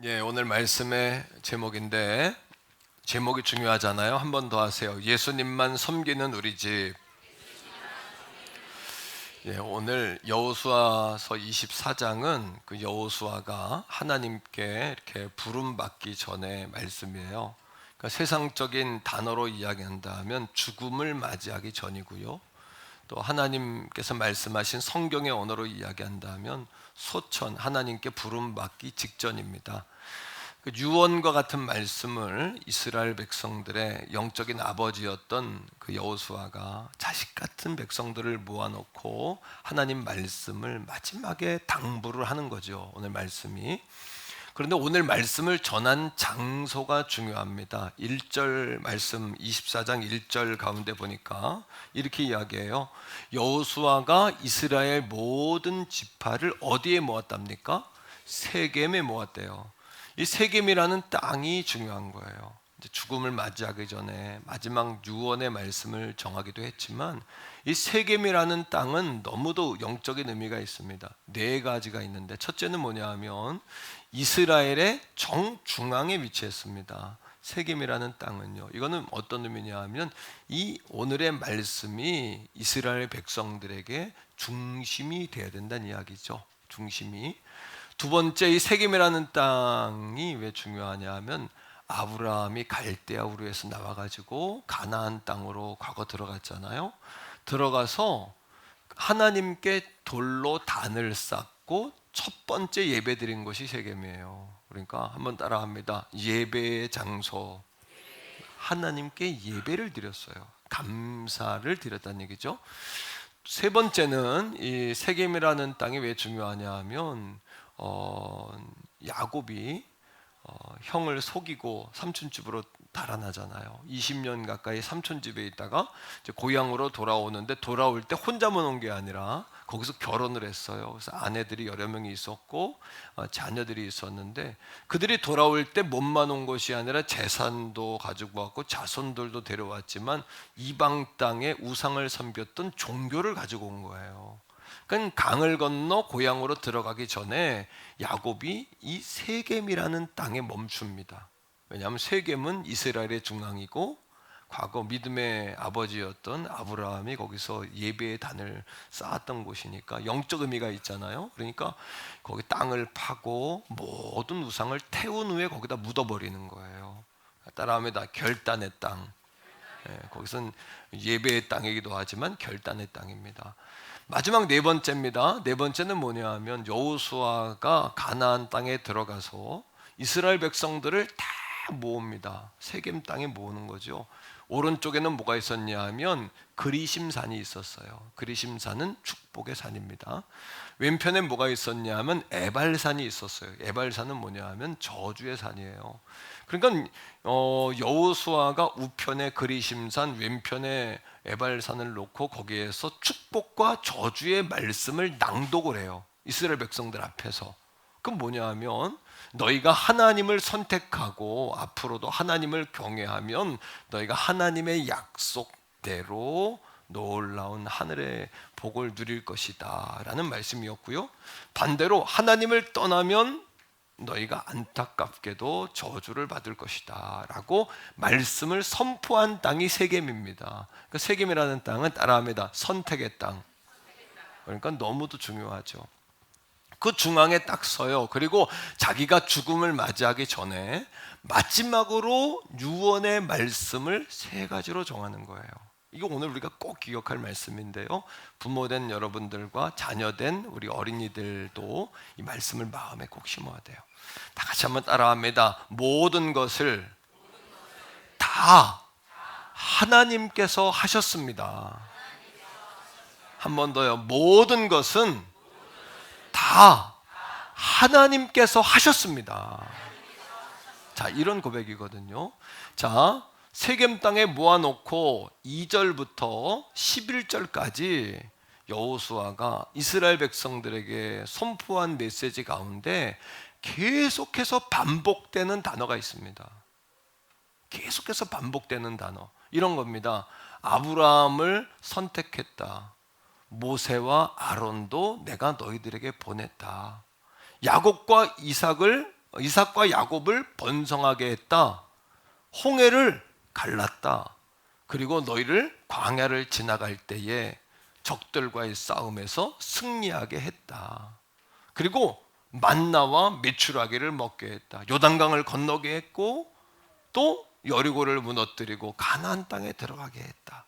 예, 오늘 말씀의 제목인데 제목이 중요하잖아요. 한 번 더 하세요. 예수님만 섬기는 우리 집. 예, 오늘 여호수아서 24장은 그 여호수아가 하나님께 이렇게 부름 받기 전에 말씀이에요. 그러니까 세상적인 단어로 이야기한다면 죽음을 맞이하기 전이고요. 또 하나님께서 말씀하신 성경의 언어로 이야기한다면 소천, 하나님께 부름 받기 직전입니다. 그 유언과 같은 말씀을 이스라엘 백성들의 영적인 아버지였던 그 여호수아가 자식 같은 백성들을 모아놓고 하나님 말씀을 마지막에 당부를 하는 거죠. 오늘 말씀이. 그런데 오늘 말씀을 전한 장소가 중요합니다. 1절 말씀 24장 1절 가운데 보니까 이렇게 이야기해요. 여호수아가 이스라엘 모든 지파를 어디에 모았답니까? 세겜에 모았대요. 이 세겜이라는 땅이 중요한 거예요. 이제 죽음을 맞이하기 전에 마지막 유언의 말씀을 정하기도 했지만 이 세겜이라는 땅은 너무도 영적인 의미가 있습니다. 네 가지가 있는데 첫째는 뭐냐 하면 이스라엘의 정중앙에 위치했습니다. 세겜이라는 땅은요. 이거는 어떤 의미냐 하면 이 오늘의 말씀이 이스라엘 백성들에게 중심이 되어야 된다는 이야기죠. 중심이. 두 번째, 이 세겜이라는 땅이 왜 중요하냐 하면 아브라함이 갈대아 우르에서 나와가지고 가나안 땅으로 과거 들어갔잖아요. 들어가서 하나님께 돌로 단을 쌓고 첫 번째 예배 드린 것이 세겜이에요. 그러니까 한번 따라합니다. 예배의 장소. 하나님께 예배를 드렸어요. 감사를 드렸다는 얘기죠. 세 번째는 이 세겜이라는 땅이 왜 중요하냐 하면 야곱이 형을 속이고 삼촌 집으로 달아나잖아요. 20년 가까이 삼촌 집에 있다가 이제 고향으로 돌아오는데 돌아올 때 혼자만 온 게 아니라 거기서 결혼을 했어요. 그래서 아내들이 여러 명이 있었고 자녀들이 있었는데 그들이 돌아올 때 몸만 온 것이 아니라 재산도 가지고 왔고 자손들도 데려왔지만 이방 땅에 우상을 섬겼던 종교를 가지고 온 거예요. 그러니까 강을 건너 고향으로 들어가기 전에 야곱이 이 세겜이라는 땅에 멈춥니다. 왜냐하면 세겜은 이스라엘의 중앙이고 과거 믿음의 아버지였던 아브라함이 거기서 예배의 단을 쌓았던 곳이니까 영적 의미가 있잖아요. 그러니까 거기 땅을 파고 모든 우상을 태운 후에 거기다 묻어버리는 거예요. 따라합니다. 결단의 땅. 거기선 예배의 땅이기도 하지만 결단의 땅입니다. 마지막 네 번째입니다. 네 번째는 뭐냐 하면 여호수아가 가나안 땅에 들어가서 이스라엘 백성들을 다 모읍니다. 세겜 땅에 모으는 거죠. 오른쪽에는 뭐가 있었냐 하면 그리심산이 있었어요. 그리심산은 축복의 산입니다. 왼편에 뭐가 있었냐 하면 에발산이 있었어요. 에발산은 뭐냐 하면 저주의 산이에요. 그러니까 여호수아가 우편에 그리심산, 왼편에 에발산을 놓고 거기에서 축복과 저주의 말씀을 낭독을 해요. 이스라엘 백성들 앞에서. 그건 뭐냐 하면 너희가 하나님을 선택하고 앞으로도 하나님을 경외하면 너희가 하나님의 약속대로 놀라운 하늘의 복을 누릴 것이다 라는 말씀이었고요. 반대로 하나님을 떠나면 너희가 안타깝게도 저주를 받을 것이다 라고 말씀을 선포한 땅이 세겜입니다. 그러니까 세겜이라는 땅은 따라합니다. 선택의 땅. 그러니까 너무도 중요하죠. 그 중앙에 딱 서요. 그리고 자기가 죽음을 맞이하기 전에 마지막으로 유언의 말씀을 세 가지로 정하는 거예요. 이거 오늘 우리가 꼭 기억할 말씀인데요. 부모된 여러분들과 자녀된 우리 어린이들도 이 말씀을 마음에 꼭 심어야 돼요. 다 같이 한번 따라합니다. 모든 것을 다 하나님께서 하셨습니다. 한 번 더요. 모든 것은 다 하나님께서 하셨습니다. 자, 이런 고백이거든요. 자, 세겜 땅에 모아놓고 2절부터 11절까지 여호수아가 이스라엘 백성들에게 선포한 메시지 가운데 계속해서 반복되는 단어가 있습니다. 계속해서 반복되는 단어. 이런 겁니다. 아브라함을 선택했다. 모세와 아론도 내가 너희들에게 보냈다. 야곱과 이삭을 이삭과 야곱을 번성하게 했다. 홍해를 갈랐다. 그리고 너희를 광야를 지나갈 때에 적들과의 싸움에서 승리하게 했다. 그리고 만나와 메추라기를 먹게 했다. 요단강을 건너게 했고 또 여리고를 무너뜨리고 가나안 땅에 들어가게 했다.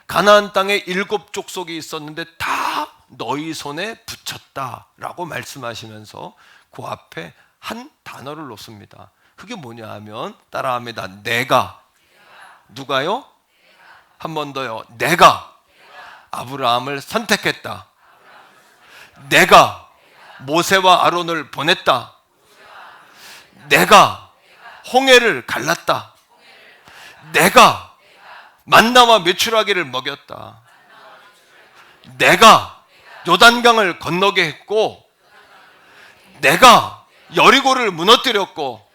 가나안 땅에 7 족속이 있었는데 다 너희 손에 붙였다라고 말씀하시면서 그 앞에 한 단어를 놓습니다. 그게 뭐냐 하면 따라합니다. 내가. 누가요? 한 번 더요. 내가 아브라함을 선택했다. 내가 모세와 아론을 보냈다. 내가 홍해를 갈랐다. 내가 만나와 메추라기를 먹였다. 내가 요단강을 건너게 했고 내가 여리고를 무너뜨렸고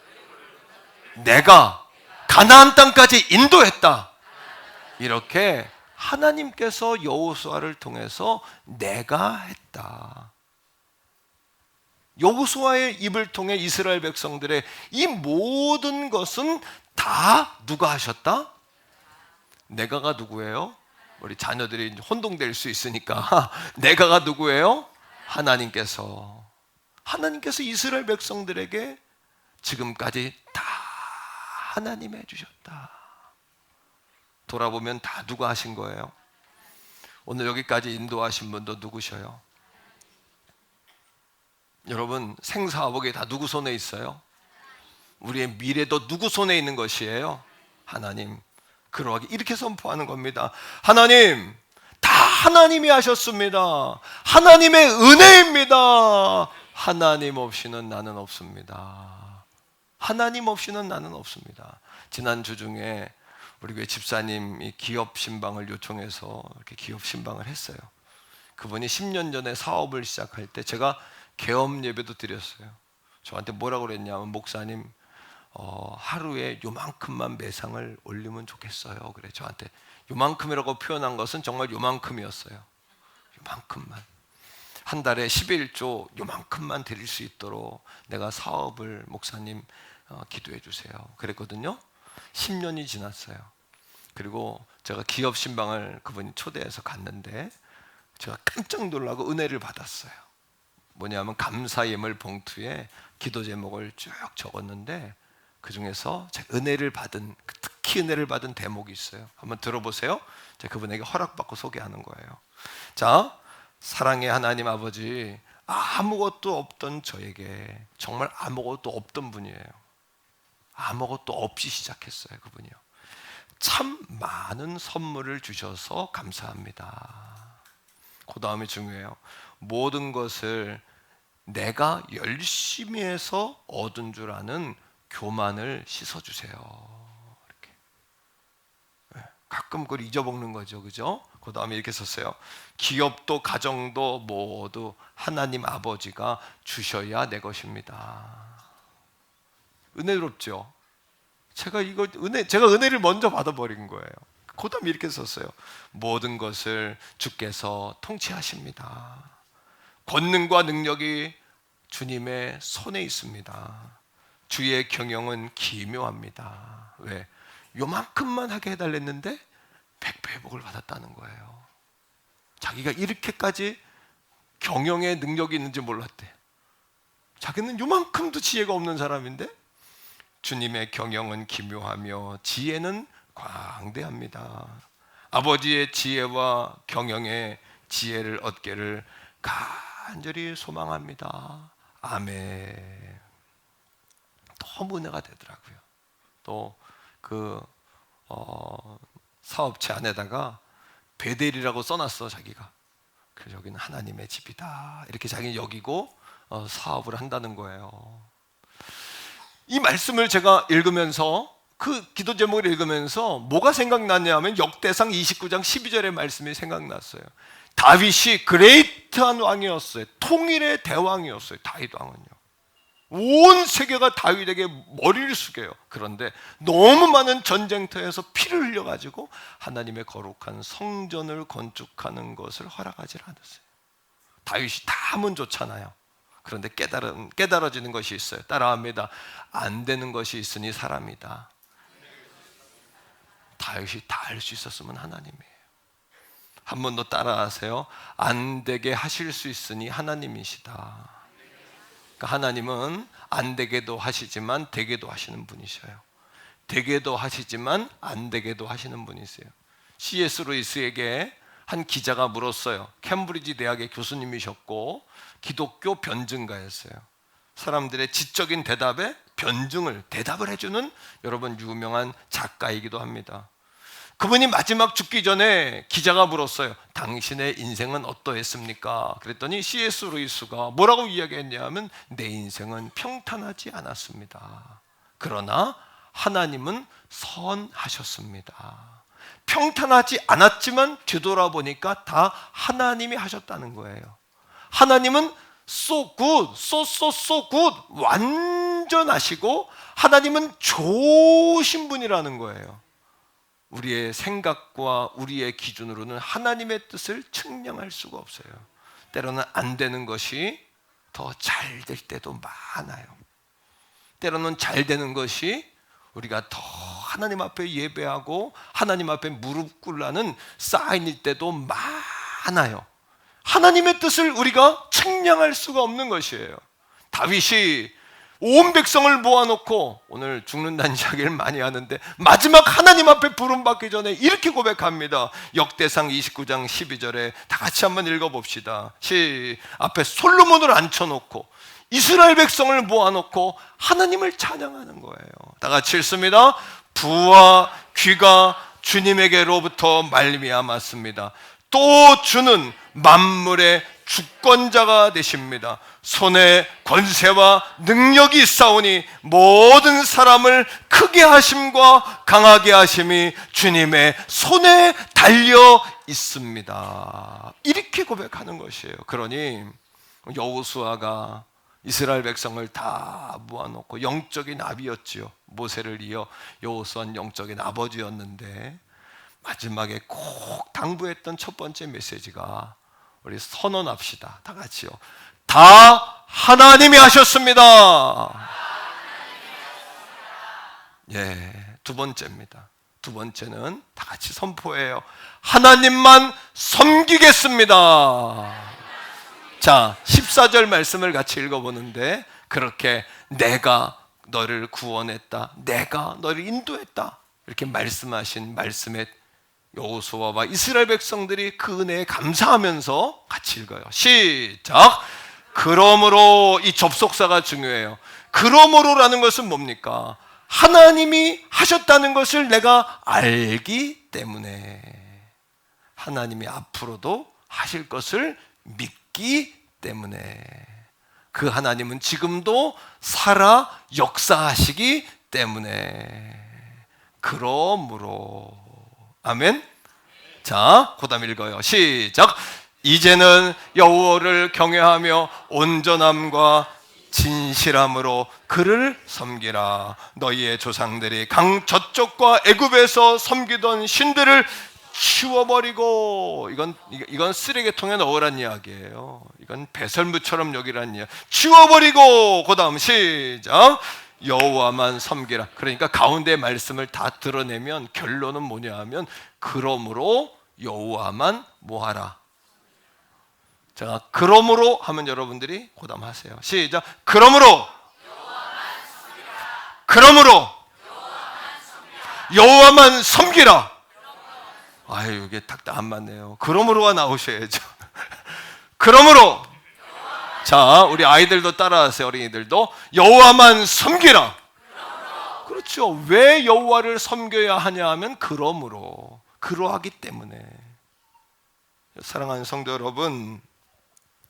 내가 가나안 땅까지 인도했다. 이렇게 하나님께서 여호수아를 통해서 내가 했다. 여호수아의 입을 통해 이스라엘 백성들의 이 모든 것은 다 누가 하셨다? 내가가 누구예요? 우리 자녀들이 혼동될 수 있으니까 내가가 누구예요? 하나님께서 이스라엘 백성들에게 지금까지 다 하나님이 해주셨다. 돌아보면 다 누가 하신 거예요? 오늘 여기까지 인도하신 분도 누구셔요? 여러분, 생사화복이 다 누구 손에 있어요? 우리의 미래도 누구 손에 있는 것이에요? 하나님. 그러하게 이렇게 선포하는 겁니다. 하나님, 다 하나님이 하셨습니다. 하나님의 은혜입니다. 하나님 없이는 나는 없습니다. 하나님 없이는 나는 없습니다. 지난주 중에 우리 교회 집사님이 기업 신방을 요청해서 이렇게 기업 신방을 했어요. 그분이 10년 전에 사업을 시작할 때 제가 개업 예배도 드렸어요. 저한테 뭐라고 그랬냐면 목사님 하루에 요만큼만 매상을 올리면 좋겠어요. 그래 저한테 요만큼이라고 표현한 것은 정말 요만큼이었어요. 요만큼만. 한 달에 11조 요만큼만 드릴 수 있도록 내가 사업을 목사님 기도해 주세요. 그랬거든요. 10년이 지났어요. 그리고 제가 기업 신방을 그분이 초대해서 갔는데 제가 깜짝 놀라고 은혜를 받았어요. 뭐냐면 감사 예물 봉투에 기도 제목을 쭉 적었는데 그 중에서 제가 특히 은혜를 받은 대목이 있어요. 한번 들어보세요. 제가 그분에게 허락받고 소개하는 거예요. 자, 사랑의 하나님 아버지, 아무것도 없던 저에게 정말 아무것도 없던 분이에요. 아무것도 없이 시작했어요. 그분이요. 참 많은 선물을 주셔서 감사합니다. 그 다음이 중요해요. 모든 것을 내가 열심히 해서 얻은 줄 아는 교만을 씻어주세요. 이렇게. 가끔 그걸 잊어먹는 거죠. 그죠? 그 다음에 이렇게 썼어요. 기업도 가정도 모두 하나님 아버지가 주셔야 내 것입니다. 은혜롭죠? 제가 은혜를 먼저 받아버린 거예요. 그 다음에 이렇게 썼어요. 모든 것을 주께서 통치하십니다. 권능과 능력이 주님의 손에 있습니다. 주의 경영은 기묘합니다. 왜? 요만큼만 하게 해달랬는데 100배 회복을 받았다는 거예요. 자기가 이렇게까지 경영의 능력이 있는지 몰랐대. 자기는 요만큼도 지혜가 없는 사람인데 주님의 경영은 기묘하며 지혜는 광대합니다. 아버지의 지혜와 경영의 지혜를 얻기를 간절히 소망합니다. 아멘. 너무 은혜가 되더라고요. 또 사업체 안에다가 베델이라고 써놨어 자기가. 그래서 여기는 하나님의 집이다. 이렇게 자기는 여기고 사업을 한다는 거예요. 이 말씀을 제가 읽으면서 그 기도 제목을 읽으면서 뭐가 생각났냐 하면 역대상 29장 12절의 말씀이 생각났어요. 다윗이 그레이트한 왕이었어요. 통일의 대왕이었어요. 다윗 왕은요. 온 세계가 다윗에게 머리를 숙여요. 그런데 너무 많은 전쟁터에서 피를 흘려가지고 하나님의 거룩한 성전을 건축하는 것을 허락하지 않았어요. 다윗이 다 하면 좋잖아요. 그런데 깨달아지는 것이 있어요. 따라합니다. 안 되는 것이 있으니 사람이다. 다윗이 다 할 수 있었으면 하나님이에요. 한 번 더 따라하세요. 안 되게 하실 수 있으니 하나님이시다. 그러니까 하나님은 안 되게도 하시지만 되게도 하시는 분이셔요. 되게도 하시지만 안 되게도 하시는 분이세요. C.S. 루이스에게 한 기자가 물었어요. 캠브리지 대학의 교수님이셨고 기독교 변증가였어요. 사람들의 지적인 대답에 대답을 해주는 여러분 유명한 작가이기도 합니다. 그분이 마지막 죽기 전에 기자가 물었어요. 당신의 인생은 어떠했습니까? 그랬더니 C.S. 루이스가 뭐라고 이야기했냐면 내 인생은 평탄하지 않았습니다. 그러나 하나님은 선하셨습니다. 평탄하지 않았지만 뒤돌아보니까 다 하나님이 하셨다는 거예요. 하나님은 so good, so good, 완전하시고 하나님은 좋으신 분이라는 거예요. 우리의 생각과 우리의 기준으로는 하나님의 뜻을 측량할 수가 없어요. 때로는 안 되는 것이 더 잘 될 때도 많아요. 때로는 잘 되는 것이 우리가 더 하나님 앞에 예배하고 하나님 앞에 무릎 꿇라는 사인일 때도 많아요. 하나님의 뜻을 우리가 측량할 수가 없는 것이에요. 다윗이 온 백성을 모아놓고 오늘 죽는다는 이야기를 많이 하는데 마지막 하나님 앞에 부름받기 전에 이렇게 고백합니다. 역대상 29장 12절에 다 같이 한번 읽어봅시다. 앞에 솔로몬을 앉혀놓고 이스라엘 백성을 모아놓고 하나님을 찬양하는 거예요. 다 같이 읽습니다. 부와 귀가 주님에게로부터 말미암았습니다. 또 주는 만물의 주권자가 되십니다. 손에 권세와 능력이 있사오니 모든 사람을 크게 하심과 강하게 하심이 주님의 손에 달려 있습니다. 이렇게 고백하는 것이에요. 그러니 여호수아가 이스라엘 백성을 다 모아놓고 영적인 아비였지요. 모세를 이어 여호수아는 영적인 아버지였는데 마지막에 꼭 당부했던 첫 번째 메시지가 우리 선언합시다. 다 같이요. 다 하나님이 하셨습니다. 예, 두 번째입니다. 두 번째는 다 같이 선포해요. 하나님만 섬기겠습니다. 자, 14절 말씀을 같이 읽어보는데 그렇게 내가 너를 구원했다. 내가 너를 인도했다. 이렇게 말씀하신 말씀에 여호수아와 이스라엘 백성들이 그 은혜에 감사하면서 같이 읽어요. 시작. 그러므로 이 접속사가 중요해요. 그러므로라는 것은 뭡니까? 하나님이 하셨다는 것을 내가 알기 때문에 하나님이 앞으로도 하실 것을 믿기 때문에 그 하나님은 지금도 살아 역사하시기 때문에 그러므로 아멘. 자, 그다음 읽어요. 시작. 이제는 여호와를 경외하며 온전함과 진실함으로 그를 섬기라. 너희의 조상들이 강 저쪽과 애굽에서 섬기던 신들을 치워버리고, 이건 쓰레기통에 넣으란 이야기예요. 이건 배설물처럼 여기란 이야기. 치워버리고, 그 다음 시작. 여호와만 섬기라. 그러니까 가운데 말씀을 다 드러내면 결론은 뭐냐 하면 그러므로 여호와만 뭐하라. 자, 그러므로 하면 여러분들이 고담하세요. 시작. 그러므로 여호와만 섬기라. 아유, 이게 딱 안 맞네요. 그러므로가 나오셔야죠. 그러므로 자, 우리 아이들도 따라하세요. 어린이들도 여호와만 섬기라. 그렇죠. 왜 여호와를 섬겨야 하냐 하면 그러하기 때문에. 사랑하는 성도 여러분,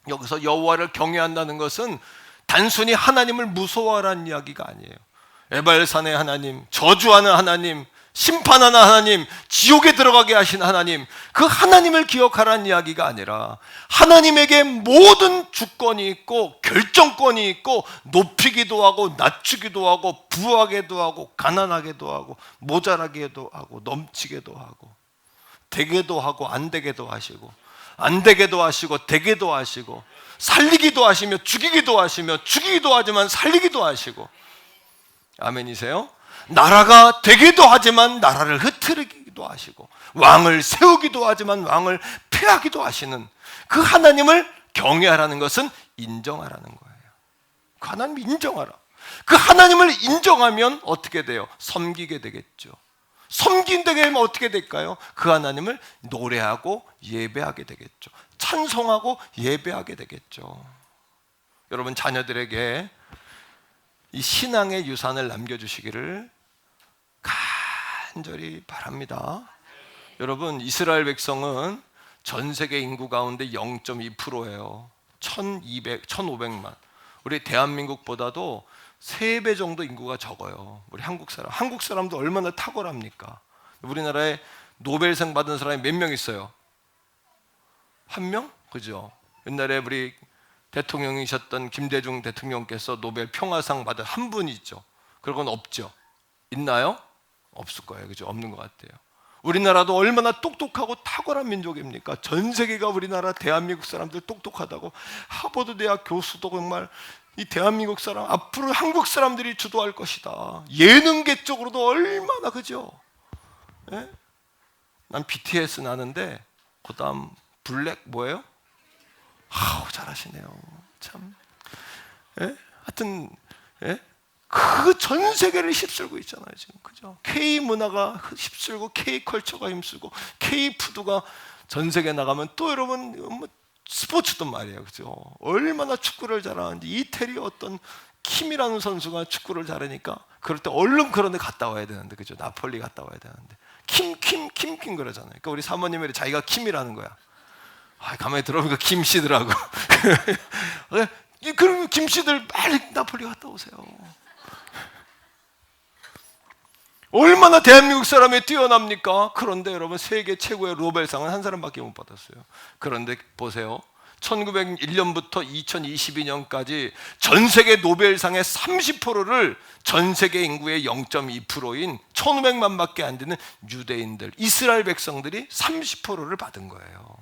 여기서 여호와를 경외한다는 것은 단순히 하나님을 무서워하라는 이야기가 아니에요. 에발산의 하나님, 저주하는 하나님, 심판하는 하나님, 지옥에 들어가게 하신 하나님, 그 하나님을 기억하라는 이야기가 아니라 하나님에게 모든 주권이 있고 결정권이 있고 높이기도 하고 낮추기도 하고 부하게도 하고 가난하게도 하고 모자라게도 하고 넘치게도 하고 되게도 하고 안 되게도 하시고 안 되게도 하시고 되게도 하시고 살리기도 하시며 죽이기도 하시며 죽이기도 하지만 살리기도 하시고, 아멘이세요? 나라가 되기도 하지만 나라를 흩트리기도 하시고 왕을 세우기도 하지만 왕을 폐하기도 하시는 그 하나님을 경외하라는 것은 인정하라는 거예요. 그 하나님을 인정하라. 그 하나님을 인정하면 어떻게 돼요? 섬기게 되겠죠. 섬긴다게 되면 어떻게 될까요? 그 하나님을 노래하고 예배하게 되겠죠. 찬송하고 예배하게 되겠죠. 여러분, 자녀들에게 이 신앙의 유산을 남겨주시기를 간절히 바랍니다. 여러분, 이스라엘 백성은 전 세계 인구 가운데 0.2%예요. 1,500만. 우리 대한민국보다도 3배 정도 인구가 적어요. 우리 한국 사람도 얼마나 탁월합니까? 우리나라에 노벨상 받은 사람이 몇 명 있어요? 1명? 그죠? 옛날에 우리 대통령이셨던 김대중 대통령께서 노벨 평화상 받은 한 분 있죠. 그건 없죠. 있나요? 없을 거예요. 그죠? 없는 것 같아요. 우리나라도 얼마나 똑똑하고 탁월한 민족입니까? 전 세계가 우리나라 대한민국 사람들 똑똑하다고. 하버드 대학 교수도 정말 이 대한민국 사람, 앞으로 한국 사람들이 주도할 것이다. 예능계 쪽으로도 얼마나, 그죠? 예? 난 BTS 나는데 그 다음 블랙 뭐예요? 아우, 잘하시네요. 참. 예? 하여튼, 예? 그 전 세계를 휩쓸고 있잖아요, 지금. 그죠? K 문화가 휩쓸고, K 컬처가 힘쓰고, K 푸드가 전 세계 나가면 또 여러분, 뭐 스포츠도 말이에요. 그죠? 얼마나 축구를 잘하는지. 이태리 어떤 킴이라는 선수가 축구를 잘하니까 그럴 때 얼른 그런 데 갔다 와야 되는데, 그죠? 나폴리 갔다 와야 되는데. 킴 그러잖아요. 그러니까 우리 사모님이 자기가 킴이라는 거야. 아, 가만히 들어보니까 김씨더라고. 그럼 김씨들 빨리 나폴리 갔다 오세요. 얼마나 대한민국 사람이 뛰어납니까? 그런데 여러분, 세계 최고의 노벨상은 한 사람밖에 못 받았어요. 그런데 보세요. 1901년부터 2022년까지 전 세계 노벨상의 30%를 전 세계 인구의 0.2%인 1,500만밖에 안 되는 유대인들, 이스라엘 백성들이 30%를 받은 거예요.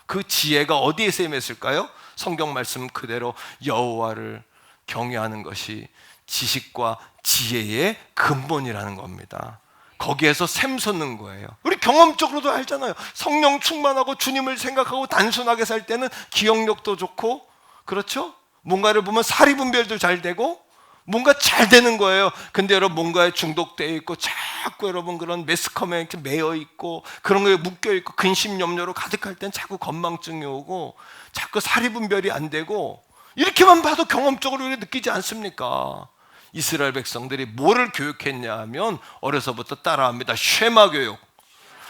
그 지혜가 어디에서 임했을까요? 성경 말씀 그대로 여호와를 경외하는 것이 지식과 지혜의 근본이라는 겁니다. 거기에서 샘솟는 거예요. 우리 경험적으로도 알잖아요. 성령 충만하고 주님을 생각하고 단순하게 살 때는 기억력도 좋고, 그렇죠? 뭔가를 보면 사리분별도 잘 되고 뭔가 잘 되는 거예요. 근데 여러분, 뭔가에 중독되어 있고 자꾸 여러분 그런 매스컴에 매여 있고 그런 거에 묶여 있고 근심 염려로 가득할 땐 자꾸 건망증이 오고 자꾸 사리분별이 안 되고, 이렇게만 봐도 경험적으로 우리가 느끼지 않습니까? 이스라엘 백성들이 뭐를 교육했냐 하면 어려서부터 따라합니다. 쉐마 교육.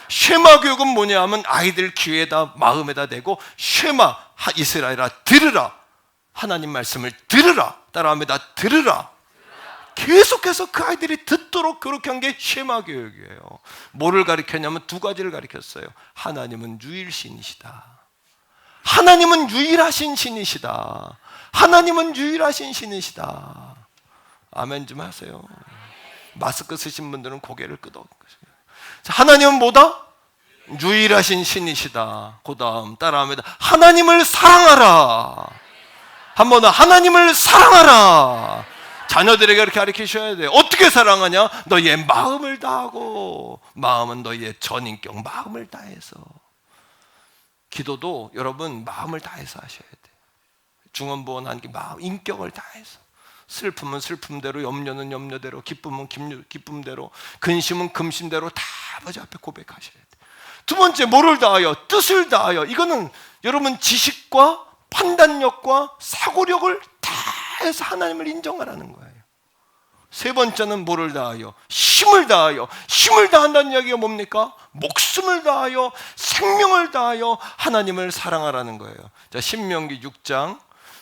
쉐마 교육은 뭐냐 하면 아이들 귀에다 마음에다 대고, 쉐마, 이스라엘아 들으라. 하나님 말씀을 들으라. 따라합니다. 들으라. 계속해서 그 아이들이 듣도록 그렇게 한 게 쉐마 교육이에요. 뭐를 가르쳤냐면 2가지를 가르쳤어요. 하나님은 유일신이시다. 하나님은 유일하신 신이시다. 하나님은 유일하신 신이시다. 아멘 좀 하세요. 마스크 쓰신 분들은 고개를 끄덕. 하나님은 뭐다? 유일하신 신이시다. 그 다음 따라합니다. 하나님을 사랑하라. 한 번 더, 하나님을 사랑하라. 자녀들에게 이렇게 가르치셔야 돼요. 어떻게 사랑하냐? 너의 마음을 다하고. 마음은 너의 전인격, 마음을 다해서. 기도도 여러분 마음을 다해서 하셔야 돼요. 중언부언 하는 게 마음, 인격을 다해서. 슬픔은 슬픔대로, 염려는 염려대로, 기쁨은 기쁨대로, 근심은 금심대로 다 아버지 앞에 고백하셔야 돼요. 2번째, 뭐를 다하여? 뜻을 다하여. 이거는 여러분 지식과 판단력과 사고력을 다해서 하나님을 인정하라는 거예요. 3번째는 뭐를 다하여? 힘을 다하여. 힘을 다한다는 이야기가 뭡니까? 목숨을 다하여, 생명을 다하여 하나님을 사랑하라는 거예요. 자, 신명기 6장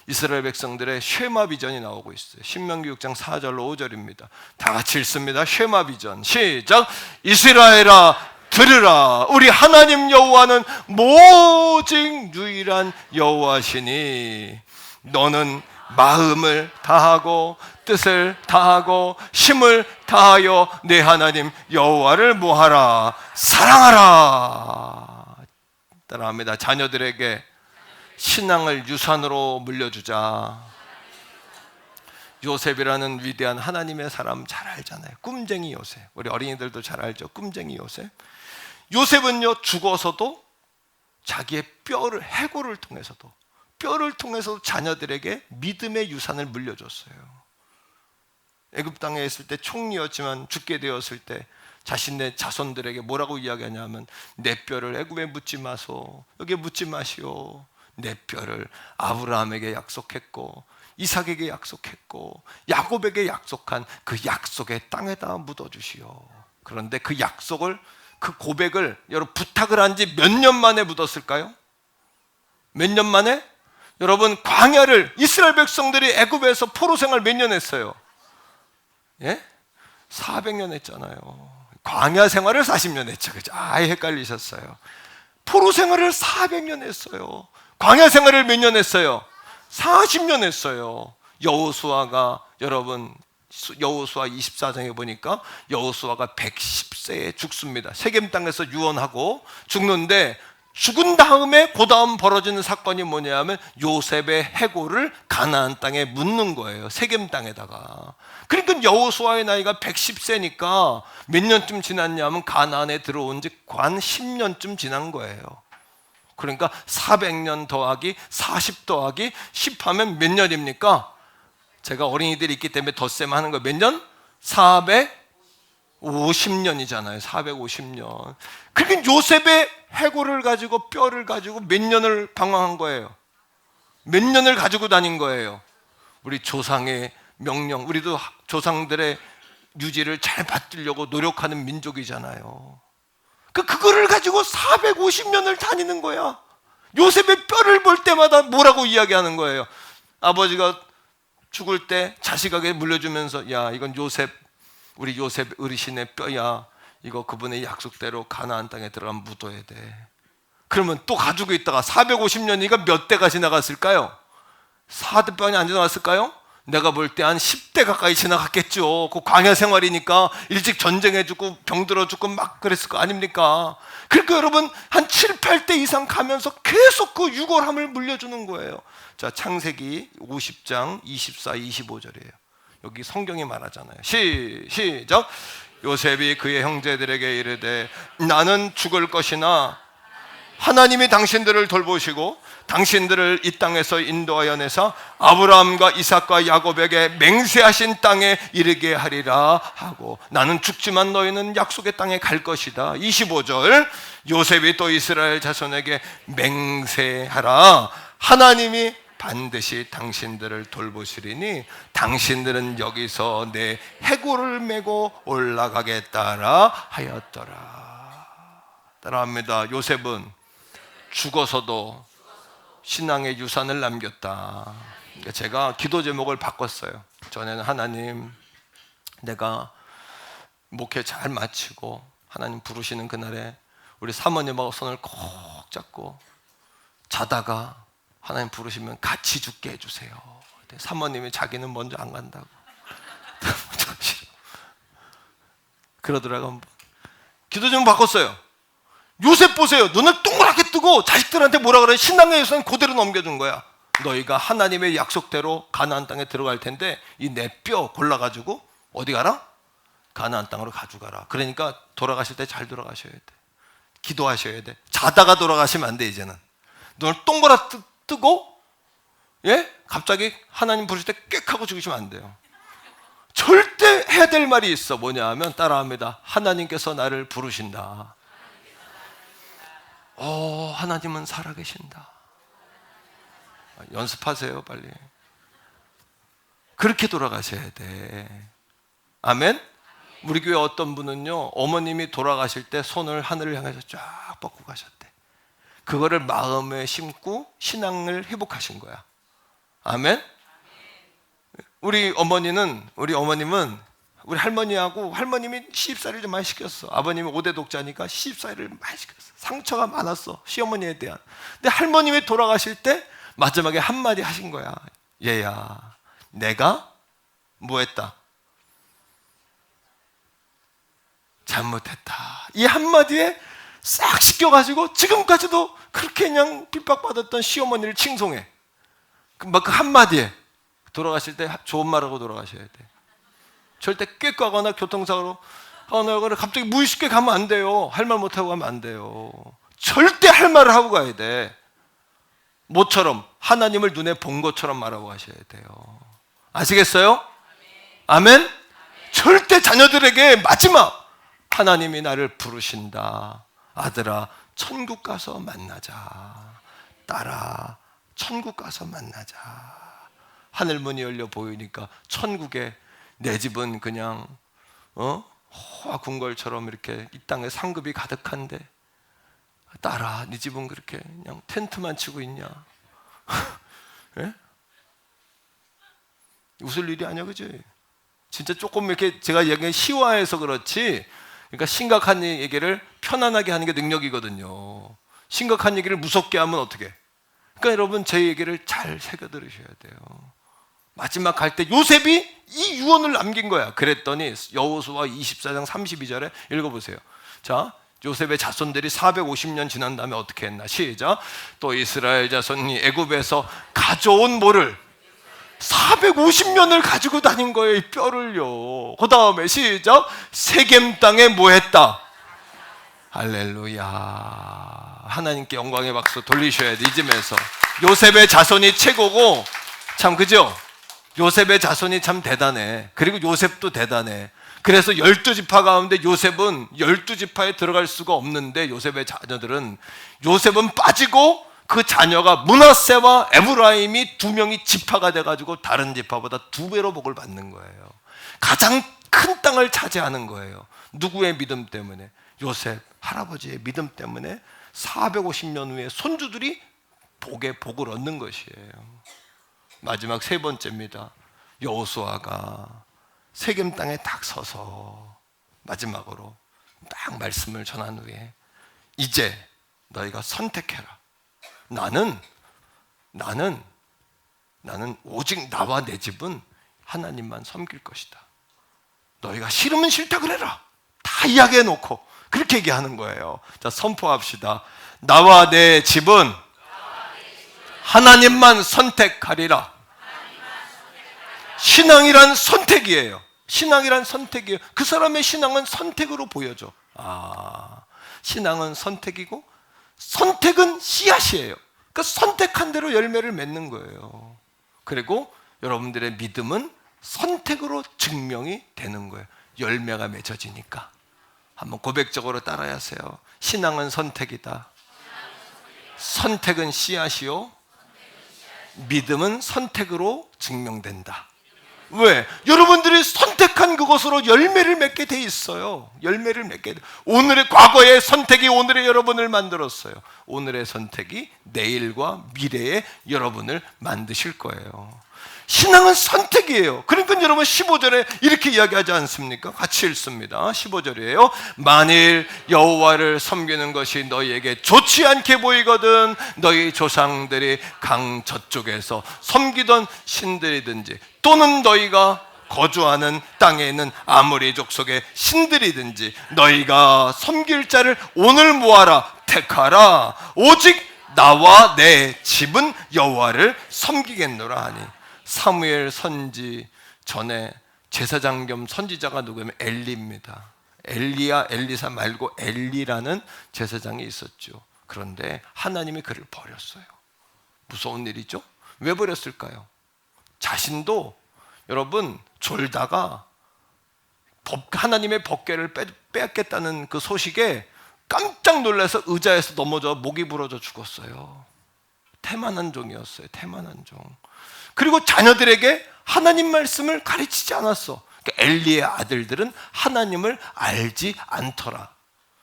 이스라엘 백성들의 쉐마 비전이 나오고 있어요. 신명기 6장 4절로 5절입니다. 다 같이 읽습니다. 쉐마 비전 시작. 이스라엘아 들으라. 우리 하나님 여호와는 오직 유일한 여호와시니 너는 마음을 다하고 뜻을 다하고 힘을 다하여 내 하나님 여호와를 뭐하라? 사랑하라. 따라합니다. 자녀들에게 신앙을 유산으로 물려주자. 요셉이라는 위대한 하나님의 사람 잘 알잖아요. 꿈쟁이 요셉. 우리 어린이들도 잘 알죠. 꿈쟁이 요셉. 요셉은요, 죽어서도 자기의 뼈를, 해골을 통해서도, 뼈를 통해서 자녀들에게 믿음의 유산을 물려줬어요. 애굽 땅에 있을 때 총리였지만 죽게 되었을 때 자신의 자손들에게 뭐라고 이야기하냐면, 내 뼈를 애굽에 묻지 마소, 여기에 묻지 마시오. 내 뼈를 아브라함에게 약속했고 이삭에게 약속했고 야곱에게 약속한 그 약속의 땅에다 묻어주시오. 그런데 그 약속을, 그 고백을 여러분 부탁을 한 지 몇 년 만에 묻었을까요? 몇 년 만에? 여러분, 광야를, 이스라엘 백성들이 애굽에서 포로 생활 몇 년 했어요? 예? 400년 했잖아요. 광야 생활을 40년 했죠. 그죠? 아예 헷갈리셨어요. 포로 생활을 400년 했어요. 광야 생활을 몇 년 했어요? 40년 했어요. 여호수아가, 여러분, 여호수아 24장에 보니까 여호수아가 110세에 죽습니다. 세겜 땅에서 유언하고 죽는데, 죽은 다음에 그 다음 벌어지는 사건이 뭐냐면 요셉의 해골을 가나안 땅에 묻는 거예요. 세겜 땅에다가. 그러니까 여호수아의 나이가 110세니까 몇 년쯤 지났냐면 가나안에 들어온 지 관 10년쯤 지난 거예요. 그러니까 400년 더하기 40 더하기 10 하면 몇 년입니까? 제가 어린이들이 있기 때문에 덧셈 하는 거예요. 몇 년? 450년이잖아요. 450년. 그러니까 요셉의 해골을 가지고, 뼈를 가지고 몇 년을 방황한 거예요? 몇 년을 가지고 다닌 거예요? 우리 조상의 명령, 우리도 조상들의 유지를 잘 받들려고 노력하는 민족이잖아요. 그거를 가지고 450년을 다니는 거야. 요셉의 뼈를 볼 때마다 뭐라고 이야기하는 거예요? 아버지가 죽을 때 자식에게 물려주면서, 야, 이건 요셉, 우리 요셉 어르신의 뼈야. 이거 그분의 약속대로 가나안 땅에 들어가면 묻어야 돼. 그러면 또 가지고 있다가 450년이니까 몇 대가 지나갔을까요? 4대병이 안 지나갔을까요? 내가 볼 때 한 10대 가까이 지나갔겠죠. 그 광야 생활이니까 일찍 전쟁해 죽고 병들어 죽고 막 그랬을 거 아닙니까? 그러니까 여러분, 한 7, 8대 이상 가면서 계속 그 유골함을 물려주는 거예요. 자, 창세기 50장 24, 25절이에요. 여기 성경이 말하잖아요. 시작. 요셉이 그의 형제들에게 이르되, 나는 죽을 것이나 하나님이 당신들을 돌보시고 당신들을 이 땅에서 인도하여 내사 아브라함과 이삭과 야곱에게 맹세하신 땅에 이르게 하리라 하고, 나는 죽지만 너희는 약속의 땅에 갈 것이다. 25절. 요셉이 또 이스라엘 자손에게 맹세하라. 하나님이 반드시 당신들을 돌보시리니 당신들은 여기서 내 해골을 메고 올라가겠다라 하였더라. 따라합니다. 요셉은 죽어서도 신앙의 유산을 남겼다. 제가 기도 제목을 바꿨어요. 전에는 하나님, 내가 목회 잘 마치고 하나님 부르시는 그날에 우리 사모님하고 손을 꼭 잡고 자다가 하나님 부르시면 같이 죽게 해주세요. 사모님이 자기는 먼저 안 간다고 그러더라고. 한번 기도 제목 바꿨어요. 요셉 보세요. 눈을 동그랗게 뜨고 자식들한테 뭐라 그래? 신앙의 유산 그대로 넘겨준 거야. 너희가 하나님의 약속대로 가나안 땅에 들어갈 텐데 이 내 뼈 골라가지고 어디 가라? 가나안 땅으로 가져가라. 그러니까 돌아가실 때 잘 돌아가셔야 돼. 기도하셔야 돼. 자다가 돌아가시면 안 돼. 이제는 눈을 동그랗게 뜨고, 예? 갑자기 하나님 부르실 때 꽥 하고 죽으시면 안 돼요. 절대 해야 될 말이 있어. 뭐냐 하면 따라합니다. 하나님께서 나를 부르신다. 하나님은 살아계신다. 연습하세요, 빨리. 그렇게 돌아가셔야 돼. 아멘? 우리 교회 어떤 분은요, 어머님이 돌아가실 때 손을 하늘을 향해서 쫙 뻗고 가셨대. 그거를 마음에 심고 신앙을 회복하신 거야. 아멘? 우리 어머님은 우리 할머니하고, 할머님이 시집살이를 많이 시켰어. 아버님이 5대 독자니까 시집살이를 많이 시켰어. 상처가 많았어, 시어머니에 대한. 근데 할머님이 돌아가실 때 마지막에 한마디 하신 거야. 얘야, 내가 뭐 했다? 잘못했다. 이 한마디에 싹 씻겨가지고 지금까지도 그렇게 그냥 핍박받았던 시어머니를 칭송해. 그 한마디에 돌아가실 때 좋은 말하고 돌아가셔야 돼. 절대 꾀까거나 교통사고로 갑자기 무의식하게 가면 안 돼요. 할 말 못하고 가면 안 돼요. 절대 할 말을 하고 가야 돼. 모처럼 하나님을 눈에 본 것처럼 말하고 가셔야 돼요. 아시겠어요? 아멘? 절대 자녀들에게 마지막 하나님이 나를 부르신다. 아들아, 천국 가서 만나자. 딸아, 천국 가서 만나자. 하늘 문이 열려 보이니까 천국에 내 집은 그냥 호화 궁궐처럼 이렇게 이 땅에 상급이 가득한데 딸아, 네 집은 그렇게 그냥 텐트만 치고 있냐? 예? 웃을 일이 아니야, 그지? 진짜 조금 이렇게 제가 얘기 시화해서 그렇지, 그러니까 심각한 얘기를 편안하게 하는 게 능력이거든요. 심각한 얘기를 무섭게 하면 어떻게? 그러니까 여러분 제 얘기를 잘 새겨 들으셔야 돼요. 마지막 갈 때 요셉이 이 유언을 남긴 거야. 그랬더니 여호수아 24장 32절에 읽어보세요. 자, 요셉의 자손들이 450년 지난 다음에 어떻게 했나? 시작. 또 이스라엘 자손이 애굽에서 가져온 뭐를 450년을 가지고 다닌 거예요. 이 뼈를요. 그 다음에 시작. 세겜 땅에 뭐 했다? 할렐루야. 하나님께 영광의 박수 돌리셔야 돼. 이쯤에서 요셉의 자손이 최고고, 참 그죠? 요셉의 자손이 참 대단해. 그리고 요셉도 대단해. 그래서 12지파 가운데 요셉은 12지파에 들어갈 수가 없는데, 요셉의 자녀들은, 요셉은 빠지고 그 자녀가 므낫세와 에브라임이 두 명이 지파가 돼가지고 다른 지파보다 2배로 복을 받는 거예요. 가장 큰 땅을 차지하는 거예요. 누구의 믿음 때문에? 요셉 할아버지의 믿음 때문에 450년 후에 손주들이 복을 얻는 것이에요. 마지막 세 번째입니다. 여호수아가 세겜 땅에 딱 서서 마지막으로 딱 말씀을 전한 후에 이제 너희가 선택해라. 나는 오직 나와 내 집은 하나님만 섬길 것이다. 너희가 싫으면 싫다 그래라. 다 이야기해 놓고 그렇게 얘기하는 거예요. 자, 선포합시다. 나와 내 집은 하나님만 선택하리라. 신앙이란 선택이에요. 신앙이란 선택이에요. 그 사람의 신앙은 선택으로 보여져. 신앙은 선택이고 선택은 씨앗이에요. 그러니까 선택한 대로 열매를 맺는 거예요. 그리고 여러분들의 믿음은 선택으로 증명이 되는 거예요. 열매가 맺어지니까. 한번 고백적으로 따라하세요. 신앙은 선택이다. 선택은 씨앗이요. 믿음은 선택으로 증명된다. 왜? 여러분들이 선택한 그것으로 열매를 맺게 돼 있어요. 열매를 맺게 돼. 오늘의 과거의 선택이 오늘의 여러분을 만들었어요. 오늘의 선택이 내일과 미래의 여러분을 만드실 거예요. 신앙은 선택이에요. 그러니까 여러분 15절에 이렇게 이야기하지 않습니까? 같이 읽습니다. 15절이에요. 만일 여호와를 섬기는 것이 너희에게 좋지 않게 보이거든 너희 조상들이 강 저쪽에서 섬기던 신들이든지 또는 너희가 거주하는 땅에 있는 아모리 족속의 신들이든지 너희가 섬길 자를 오늘 모아라. 택하라. 오직 나와 내 집은 여호와를 섬기겠노라 하니. 사무엘 선지 전에 제사장 겸 선지자가 누구냐면 엘리입니다. 엘리야 엘리사 말고 엘리라는 제사장이 있었죠. 그런데 하나님이 그를 버렸어요. 무서운 일이죠. 왜 버렸을까요? 자신도 여러분 졸다가 하나님의 법궤를 빼앗겠다는 그 소식에 깜짝 놀라서 의자에서 넘어져 목이 부러져 죽었어요. 태만한 종이었어요. 태만한 종. 그리고 자녀들에게 하나님 말씀을 가르치지 않았어. 그러니까 엘리의 아들들은 하나님을 알지 않더라.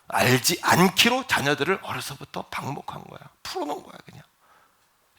알지 않기로 자녀들을 어려서부터 방목한 거야. 풀어놓은 거야 그냥.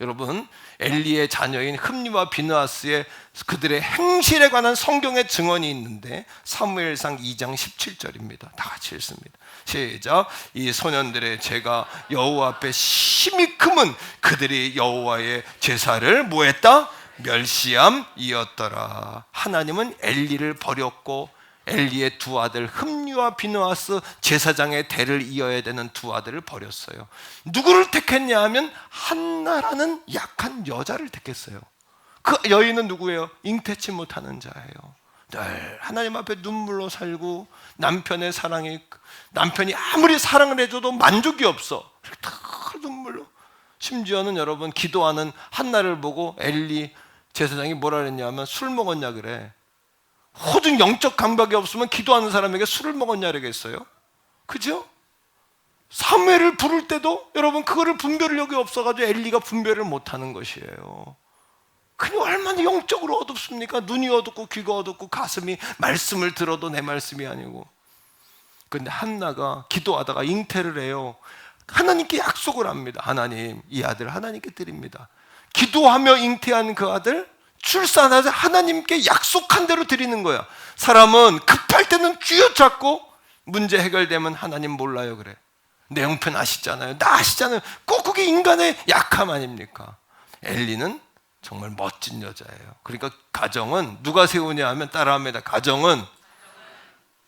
여러분 엘리의 자녀인 흠니와 비느하스의 그들의 행실에 관한 성경의 증언이 있는데 사무엘상 2장 17절입니다. 다 같이 읽습니다. 시작. 이 소년들의 죄가 여호와 앞에 심히 크면 그들이 여호와의 제사를 뭐했다? 멸시함이었더라. 하나님은 엘리를 버렸고 엘리의 두 아들 흠니와 비느하스, 제사장의 대를 이어야 되는 두 아들을 버렸어요. 누구를 택했냐 하면 한나라는 약한 여자를 택했어요. 그 여인은 누구예요? 잉태치 못하는 자예요. 늘 하나님 앞에 눈물로 살고, 남편의 사랑이, 남편이 아무리 사랑을 해줘도 만족이 없어. 다 눈물로. 심지어는 여러분, 기도하는 한나를 보고 엘리 제사장이 뭐라 그랬냐면 술 먹었냐 그래. 호중 영적 감각이 없으면 기도하는 사람에게 술을 먹었냐 그러겠어요? 그죠? 사무엘을 부를 때도 여러분 그거를 분별을 여기 없어가지고 엘리가 분별을 못하는 것이에요. 그게 얼마나 영적으로 어둡습니까? 눈이 어둡고 귀가 어둡고 가슴이, 말씀을 들어도 내 말씀이 아니고. 그런데 한나가 기도하다가 잉태를 해요. 하나님께 약속을 합니다. 하나님, 이 아들 하나님께 드립니다. 기도하며 잉태한 그 아들 출산하자 하나님께 약속한 대로 드리는 거야. 사람은 급할 때는 쥐어잡고 문제 해결되면 하나님 몰라요 그래. 내 형편 아시잖아요. 나 아시잖아요. 꼭 그게 인간의 약함 아닙니까? 엘리는 정말 멋진 여자예요. 그러니까 가정은 누가 세우냐 하면 따라합니다. 가정은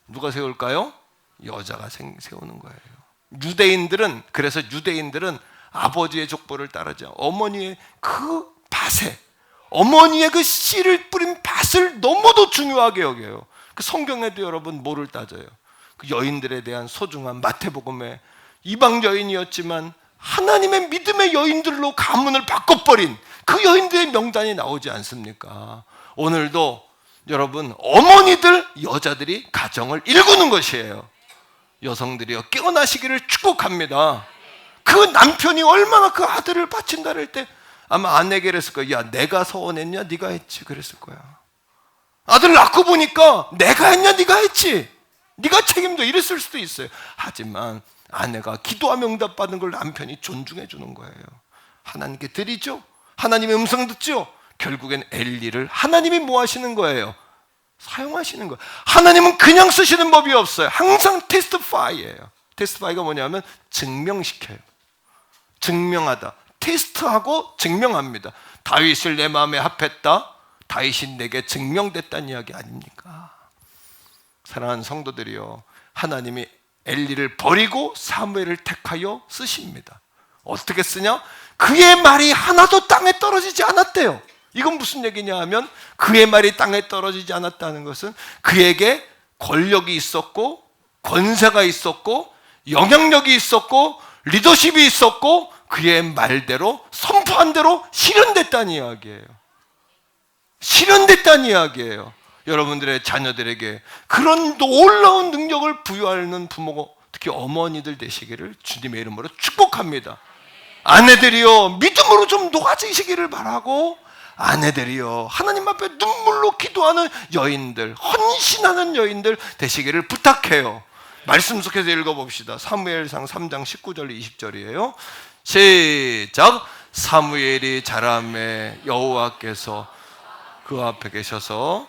누가 세울까요? 여자가 세우는 거예요. 유대인들은, 그래서 유대인들은 아버지의 족보를 따르죠. 어머니의 그 밭에, 어머니의 그 씨를 뿌린 밭을 너무도 중요하게 여겨요. 그 성경에도 여러분 뭐를 따져요? 그 여인들에 대한 소중한 마태복음에 이방 여인이었지만 하나님의 믿음의 여인들로 가문을 바꿔버린 그 여인들의 명단이 나오지 않습니까? 오늘도 여러분 어머니들, 여자들이 가정을 일구는 것이에요. 여성들이요, 깨어나시기를 축복합니다. 그 남편이 얼마나 그 아들을 바친다 할 때 아마 아내에게 그랬을 거야. 야, 내가 서원했냐? 네가 했지. 그랬을 거야. 아들 낳고 보니까 내가 했냐? 네가 했지. 네가 책임져. 이랬을 수도 있어요. 하지만 아내가 기도하며 응답받은 걸 남편이 존중해 주는 거예요. 하나님께 드리죠. 하나님의 음성 듣죠. 결국엔 엘리를 하나님이 뭐 하시는 거예요? 사용하시는 거예요. 하나님은 그냥 쓰시는 법이 없어요. 항상 테스티파이예요. 테스티파이가 뭐냐면 증명시켜요. 증명하다. 테스트하고 증명합니다. 다윗을 내 마음에 합했다. 다윗이 내게 증명됐다는 이야기 아닙니까? 사랑하는 성도들이요, 하나님이 엘리를 버리고 사무엘을 택하여 쓰십니다. 어떻게 쓰냐? 그의 말이 하나도 땅에 떨어지지 않았대요. 이건 무슨 얘기냐 하면 그의 말이 땅에 떨어지지 않았다는 것은 그에게 권력이 있었고 권세가 있었고 영향력이 있었고 리더십이 있었고 그의 말대로 선포한 대로 실현됐다는 이야기예요. 실현됐다는 이야기예요. 여러분들의 자녀들에게 그런 놀라운 능력을 부여하는 부모가, 특히 어머니들 되시기를 주님의 이름으로 축복합니다. 아내들이요, 믿음으로 좀 녹아지시기를 바라고, 아내들이요, 하나님 앞에 눈물로 기도하는 여인들, 헌신하는 여인들 되시기를 부탁해요. 말씀 속에서 읽어봅시다. 사무엘상 3장 19절 20절이에요 시작. 사무엘이 자라매 여호와께서 그 앞에 계셔서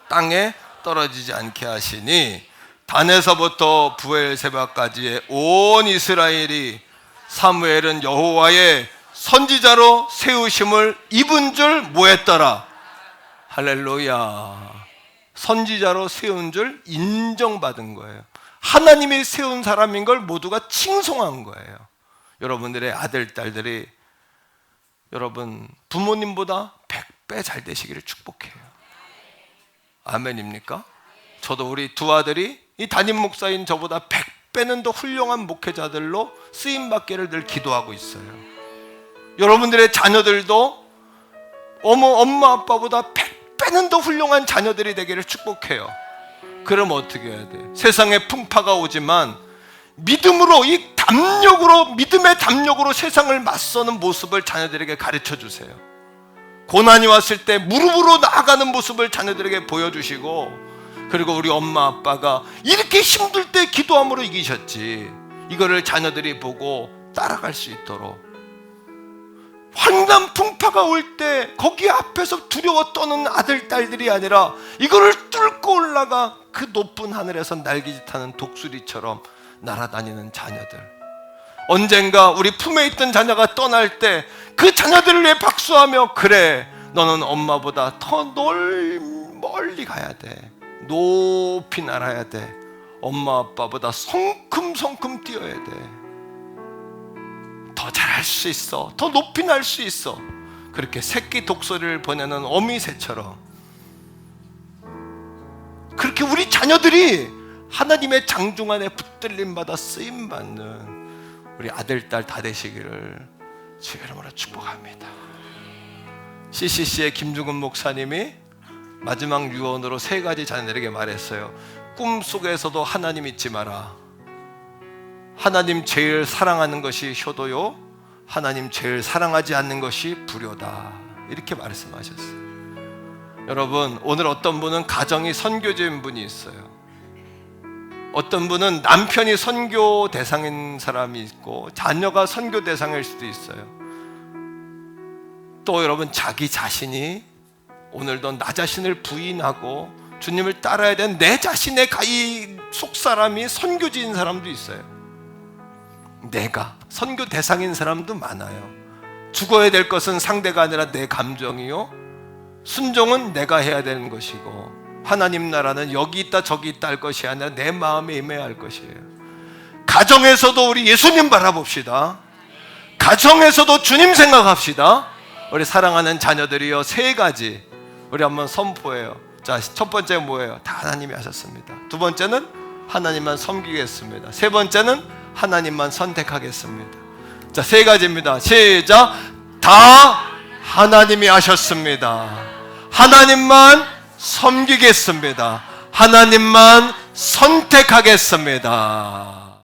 땅에 떨어지지 않게 하시니 단에서부터 부엘세바까지의 온 이스라엘이 사무엘은 여호와의 선지자로 세우심을 입은 줄 뭐했더라? 할렐루야. 선지자로 세운 줄 인정받은 거예요. 하나님이 세운 사람인 걸 모두가 칭송한 거예요. 여러분들의 아들, 딸들이 여러분 부모님보다 100배 잘 되시기를 축복해요. 아멘입니까? 저도 우리 두 아들이 이 담임 목사인 저보다 100배는 더 훌륭한 목회자들로 쓰임받기를 늘 기도하고 있어요. 여러분들의 자녀들도 엄마 아빠보다 100배는 더 훌륭한 자녀들이 되기를 축복해요. 그럼 어떻게 해야 돼? 세상에 풍파가 오지만 믿음으로, 이 담력으로, 믿음의 담력으로 세상을 맞서는 모습을 자녀들에게 가르쳐 주세요. 고난이 왔을 때 무릎으로 나아가는 모습을 자녀들에게 보여주시고, 그리고 우리 엄마 아빠가 이렇게 힘들 때 기도함으로 이기셨지, 이거를 자녀들이 보고 따라갈 수 있도록, 환난 풍파가 올 때 거기 앞에서 두려워 떠는 아들 딸들이 아니라 이거를 뚫고 올라가 그 높은 하늘에서 날개짓하는 독수리처럼 날아다니는 자녀들. 언젠가 우리 품에 있던 자녀가 떠날 때 그 자녀들을 위해 박수하며, 그래, 너는 엄마보다 더 멀리 가야 돼. 높이 날아야 돼. 엄마 아빠보다 성큼성큼 뛰어야 돼. 더 잘할 수 있어. 더 높이 날 수 있어. 그렇게 새끼 독소리를 보내는 어미새처럼 그렇게 우리 자녀들이 하나님의 장중 안에 붙들림받아 쓰임받는 우리 아들, 딸 다 되시기를 주의 이름으로 축복합니다. CCC의 김중근 목사님이 마지막 유언으로 3가지 자녀들에게 말했어요. 꿈속에서도 하나님 잊지 마라. 하나님 제일 사랑하는 것이 효도요, 하나님 제일 사랑하지 않는 것이 불효다. 이렇게 말씀하셨어요. 여러분, 오늘 어떤 분은 가정이 선교제인 분이 있어요. 어떤 분은 남편이 선교 대상인 사람이 있고 자녀가 선교 대상일 수도 있어요. 또 여러분, 자기 자신이 오늘도 나 자신을 부인하고 주님을 따라야 되는 내 자신의 이 속사람이 선교지인 사람도 있어요. 내가 선교 대상인 사람도 많아요. 죽어야 될 것은 상대가 아니라 내 감정이요, 순종은 내가 해야 되는 것이고, 하나님 나라는 여기 있다 저기 있다 할 것이 아니라 내 마음에 임해야 할 것이에요. 가정에서도 우리 예수님 바라봅시다. 가정에서도 주님 생각합시다. 우리 사랑하는 자녀들이요, 3가지 우리 한번 선포해요. 자, 첫 번째 뭐예요? 다 하나님이 하셨습니다. 두 번째는 하나님만 섬기겠습니다. 세 번째는 하나님만 선택하겠습니다. 자, 3가지입니다. 시작. 다 하나님이 하셨습니다. 하나님만 섬기겠습니다. 하나님만 선택하겠습니다.